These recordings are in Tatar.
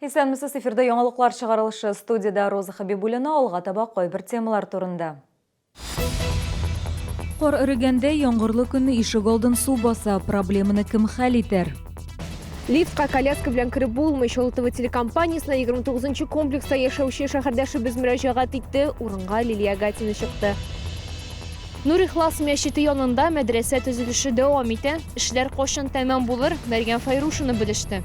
Исәнмесез, эфирда яңалыклар чыгарылышы, студияда Роза Хабибуллина, алга таба койбір темалар турында. Қор үрігенде яңгырлы күнні ишек алдын су баса, проблеманы кім хәл итер? Лифтка коляска белән кирип булмый. Чолтыва телекомпаниясына 29-нчы комплекста яшәүче шәһәрдәшебез мөрәҗәгать итте. Урынга Лилия Гатина чыкты. Нур Ихлас мәчете янында мәдрәсә төзелеше дәвам итә. Эшләр кашын тәмам булыр, Мәргән Файрушина белеште.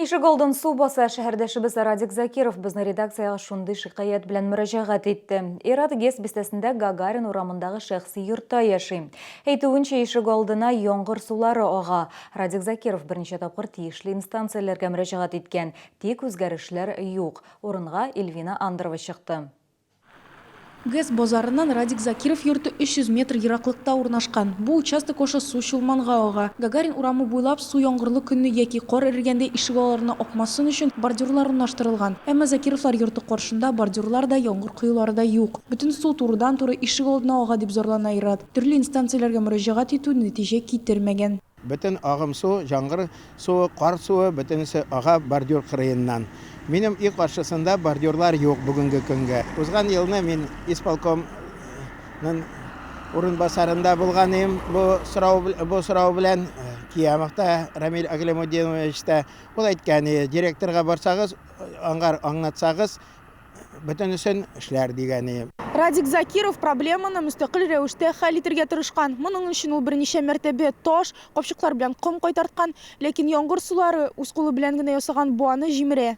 Ишек алдын су баса, шәһәрдәшебез Радик Закиров безне редакцияга шундый шикаят белән мөрәҗәгать итте. Ират ГЭС бистәсендә Гагарин урамындагы шәхси йортта яши. Әйтүенчә, ишек алдына яңгыр сулары ага. Радик Закиров берничә тапкыр тиешле инстанцияләргә мөрәҗәгать иткән. Тик үзгәрешләр юк. Урынга Эльвина Андрова чыкты. ГЭС базарынан Радик Закиров йорты 300 метр ераклыкта урнашкан. Бу участок ошы су чулманга ага. Гагарин урамы буйлап су яңгырлы күнне яки кор эргәндә ишек аларына акмасын өчен бордюрлар урнаштырылган. Әмма Закировлар йорты каршында бордюрлар да, яңгыр коюлары да юк. Бүтән су турыдан-туры ишек алдына ага дип зарлана Ират. Төрле инстанцияләргә мөрәҗәгать итү нәтиҗә китермәгән. Бүтән агым су, яңгыр суы, кар суы бөтенесе ага бордюр кырыеннан. Минем ил каршысында бордюрлар юк бүгенге көнгә. Узган елны мин исполкомның урынбасарында булганым. Бу сорау белән Киямакта Рамил Аглемудинович та ул әйткәне, директорга барсагыз, аңлатсагыз, бөтенесен эшләр дигәне. Радик Закиров проблеманы мөстәкыйль рәвештә хәл итәргә тырышкан. Моның өчен ул берничә мәртәбә таш, капчыклар белән ком кайтарткан, ләкин яңгыр сулары үз кулы белән генә ясаган буаны җимерә.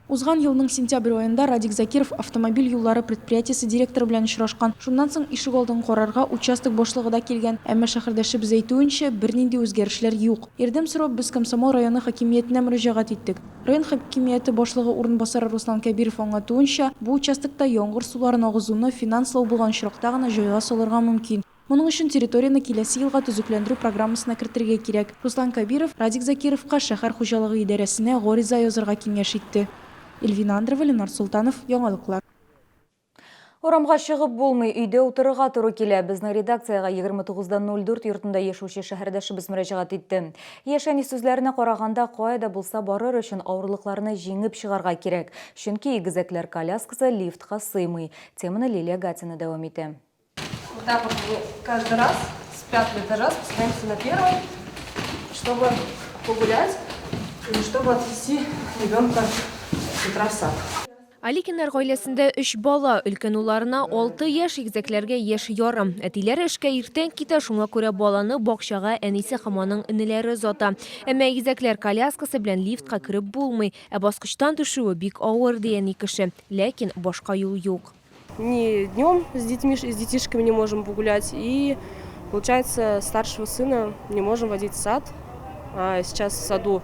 Узган елның сентябрь аенда Радик Закиров автомобиль юллары предприятиясе директоры белән очрашкан. Шуннан соң ишек алдын карарга участок башлыгы да килгән. Әмма шәһәрдәшебез әйтүенчә, бернинди үзгәрешләр юк. Ярдәм сорап без Комсомол районы хакимиятенә мөрәҗәгать иттек. Район хакимияте башлыгы урынбасары Руслан Кабиров аңлатуынча, бу участокта яңгыр суларын агызуны финанслау булган чиракта гына җайга салырга мөмкин. Моның өчен территорияны киләсе елга төзекләндерү программасына кертергә кирәк. Руслан Кабиров Радик Закировка шәһәр хуҗалыгы идарәсенә гариза язарга киңәш итте. Эльвина Андрова, Ленар Султанов, яңалыклар. Урамга чыгып булмый, өйдә утырырга туры килә. Безнең редакцияга 29:04 йортында яшәүче шәһәрдәшебез мөрәҗәгать итте. Яшәни сүзләренә караганда, кайда булса барыр өчен авырлыкларны җиңеп чыгарга кирәк. Чөнки игезәкләр коляскасы лифтка сыймый. Теманы Лилия Гатина дәвам итә. Вот так вот мы каждый раз с 5-го этажа спускаемся на 1-й, чтобы погулять или чтобы отвезти ребенка с утра в сад. Аликиннар гаиләсендә 3 бала, өлкән уларына 6 яшь, игезәкләргә яшь ярым. Әтиләре эшкә иртән китә, шуңа күрә баланы бакчага әнисе һәм аның энеләре озата. Әмма игезәкләр коляскасы белән лифтка кирип булмый, ә баскычтан төшүе бик авыр дигән кеше. Ләкин башка юл юк. Ни днем с детишками не можем погулять, и, получается, старшего сына не можем водить в сад. А сейчас в саду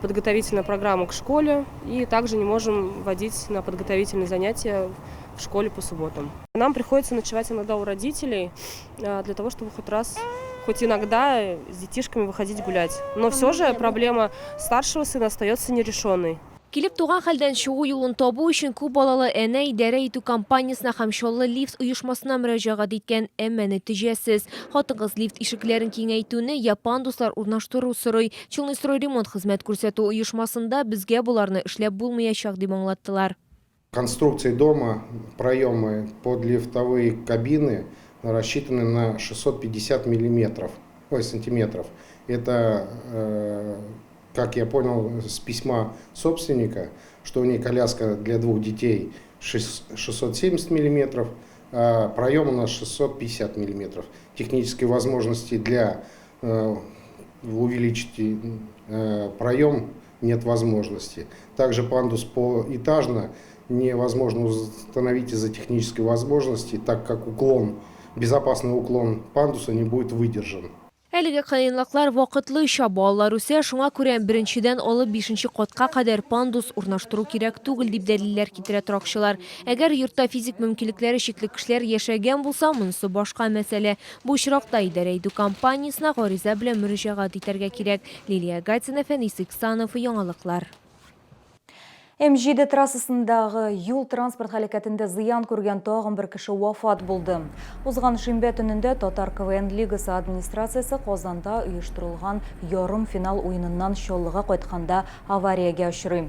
подготовительная программа к школе, и также не можем водить на подготовительные занятия в школе по субботам. Нам приходится ночевать иногда у родителей для того, чтобы хоть иногда с детишками выходить гулять. Но все же проблема старшего сына остается нерешенной. Килеп туган хәлдән чыгу юлын табу өчен күп балалы әнә идарә итү компаниясына һәм чаллы лифт оешмасына мөрәҗәгать иткән, әмма нәтиҗәсез. Хатын-кыз лифт ишекләрен киңәйтүне япан дуслар урнаштыру сорый. Челныстрой ремонт хезмәт күрсәтү оешмасында безгә буларны эшләп булмаячак дип аңлаттылар. Конструкции дома, проемы под лифтовые кабины рассчитаны на 650 сантиметров. Это, как я понял с письма собственника, что у нее коляска для 2 детей 670 мм, а проем у нас 650 мм. Технические возможности для увеличить проем нет возможности. Также пандус поэтажно невозможно установить из-за технической возможности, так как безопасный уклон пандуса не будет выдержан. Әлеге кыенлыклар вакытлыча, балалар үсә, шуңа күрә беренчедән алып 5-нче катка кадәр пандус урнаштыру кирәк түгел дип дәлилләр китерә торакчылар. Әгәр йортта физик мөмкинлекләре чикле кешеләр яшәгән булса, монысы башка мәсьәлә. Бу очракта идарә итү компаниясына гариза белән мөрәҗәгать итәргә кирәк. Лилия Гатина, Фәнис Иксанов, яңалыклар. М7 трассасындағы юл транспорт халекетінде зыян көрген тағын бір кіші вафат болды. Узған шимбе түнінде Татар КВН лигасы администрациясы Қозанда ұйыштырылған ярым финал ойынынан шолыға қойтқанда аварияға ұшыры.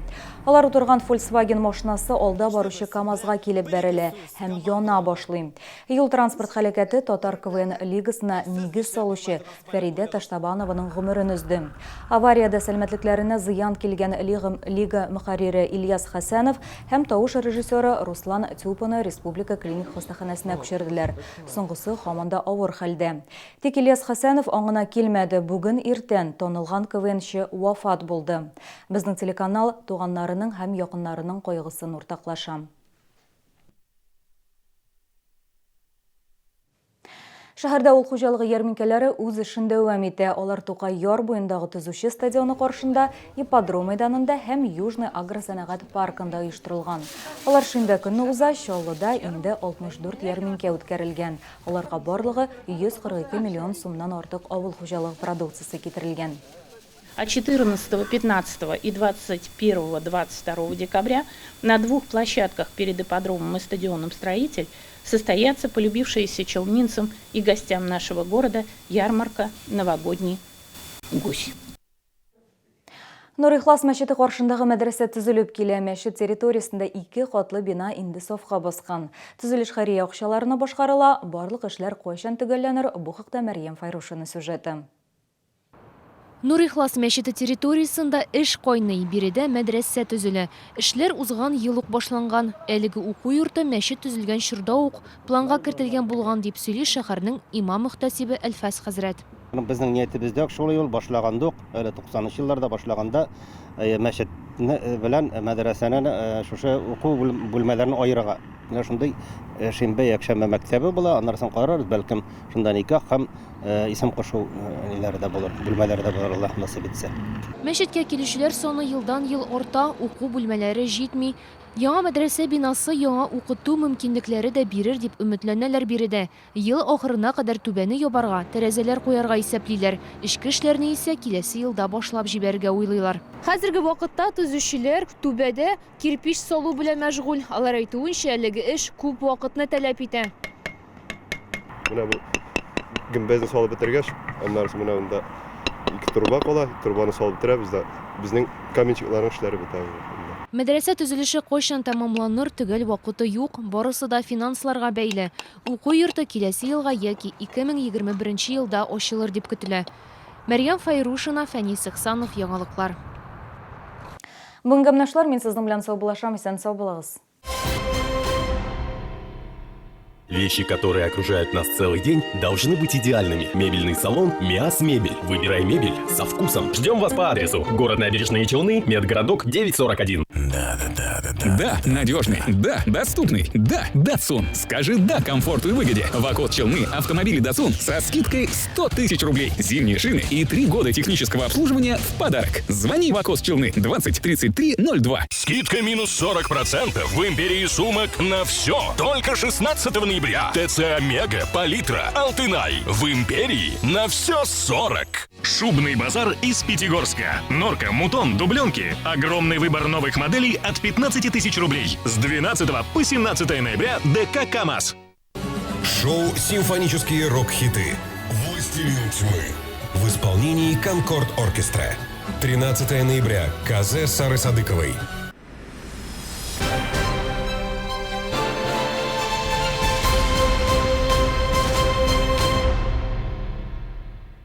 Алар отырған Volkswagen машинасы олда барушы КамАЗға келіп бәрілі, һәм яна башлы. Юл транспорт халекеті Татар КВН лигасына нигіз салушы Фәриде Таштабанованың ғұмырын үзді. Аварияда сәлмәтлекләріне зыян келген лига мұқарире Ильяс Хасанов һәм тауыш режиссеры Руслан Тюпаны республика клиник хастаханасына күчерделәр. Соңгысы һаманда авыр хәлдә. Тик Ильяс Хасанов аңына килмәде. Бүген иртән танылган КВНчы вафат булды. Безнең телеканал туганнарының һәм якыннарының кайгысын уртаклаша. Шәһәрдә ул хуҗалыгы ярминкәләре үз эшен дәвам итә. Алар Тукай яр буендагы төзүче стадионы каршында, ипподром мәйданында һәм Южный агросәнәгать паркында оештырылган. Алар шимбә көнне уза, Чаллыда инде 64 ярминкә үткәрелгән. Аларга барлыгы 142 миллион сумнан артык авыл хуҗалыгы продукциясе китерелгән. А 14, 15 и 21, 22 декабря на двух площадках перед ипподромом и стадионом «Строитель» состоятся полюбившиеся челнинцам и гостям нашего города ярмарка «Новогодний гусь». Нурихлас мәчете каршындагы мәдрәсә төзелеп килә. Мәчет территориясендә 2 катлы бина инде сафка баскан. Төзелеш хәрия акчаларына башкарыла. Барлык эшләр кайчан төгәлләнер? Бу хакта Мәрьям Файрушина сюжеты. Нурихлас мәчете территориясында эш кайный, биредә мәдрәсә төзелә. Эшләр узган ел ук башланган. Әлеге уку йорты мәчет төзелгән чорда ук планга кертелгән булган дип сөйли шәһәрнең имам мөхтәсибе Әлфәс хәзрәт. Безнең ниятебездә шул ел башлагандык, әле 90 елларда башлаганда мәчет белән мәдрәсәне шушы уку бүлмәләрен аерырга. Шундый шимбә якшәмбе мәктәбе була, аннан карарбыз, бәлкем шунда никах һәм исем кушу ниләрдә булыр, бүлмәләрдә булыр, Аллаһ насыйп итсә. Мәчеткә килүчеләр саны елдан ел арта, уку бүлмәләре җитми. Яңа мәдрәсә бинасы яңа укыту мөмкинлекләре дә бирер дип өметләнәләр биредә. Ел ахырына кадәр түбәне ябарга, тәрәзәләр куярга исәплиләр. Эчке эшләрне исә киләсе елда башлап җибәрергә уйлыйлар. Хәзерге вакытта төзүчеләр түбәдә кирпич салу белән мәшгуль. Алар әйтүенчә, әлеге эш күп вакытны таләп итә. Менә бу гөмбәзне салып бетергәч, аннан соң менә монда 2 труба кала, трубаны салып бетерәбез дә безнең каменчикларның эшләре бетә. Мәдрәсә төзелеше кайчан тәмамланыр төгәл вакыты юк, барысы да финансларга бәйле. Уку йорты киләсе елга яки 2021 елда ачылыр дип көтелә. Мәрьям Файрушина, Фәнис Ихсанов, яңалыклар. Бүгенге менә мин сезнең белән саубулашам, исән сау булыгыз. Вещи, которые окружают нас целый день, должны быть идеальными. Мебельный салон «Миас Мебель». Выбирай мебель со вкусом. Ждем вас по адресу: город Набережные Челны, Медгородок 941. Да, надежный. Да, доступный. Да, Datsun. Скажи «да» комфорту и выгоде. В Акос Челны автомобили Datsun со скидкой 100 тысяч рублей. Зимние шины и 3 года технического обслуживания в подарок. Звони в Акос Челны 20 33 02. Скидка минус 40% в империи сумок на все. Только 16 ноября. ТЦ Омега, Палитра, Алтынай. В империи на все 40. Шубный базар из Пятигорска. Норка, мутон, дубленки. Огромный выбор новых моделей от 15 тысяч рублей. С 12 по 17 ноября ДК КамАЗ. Шоу «Симфонические рок-хиты». «Властелин тьмы» в исполнении Конкорд Оркестра. 13 ноября. Казе Сары Садыковой.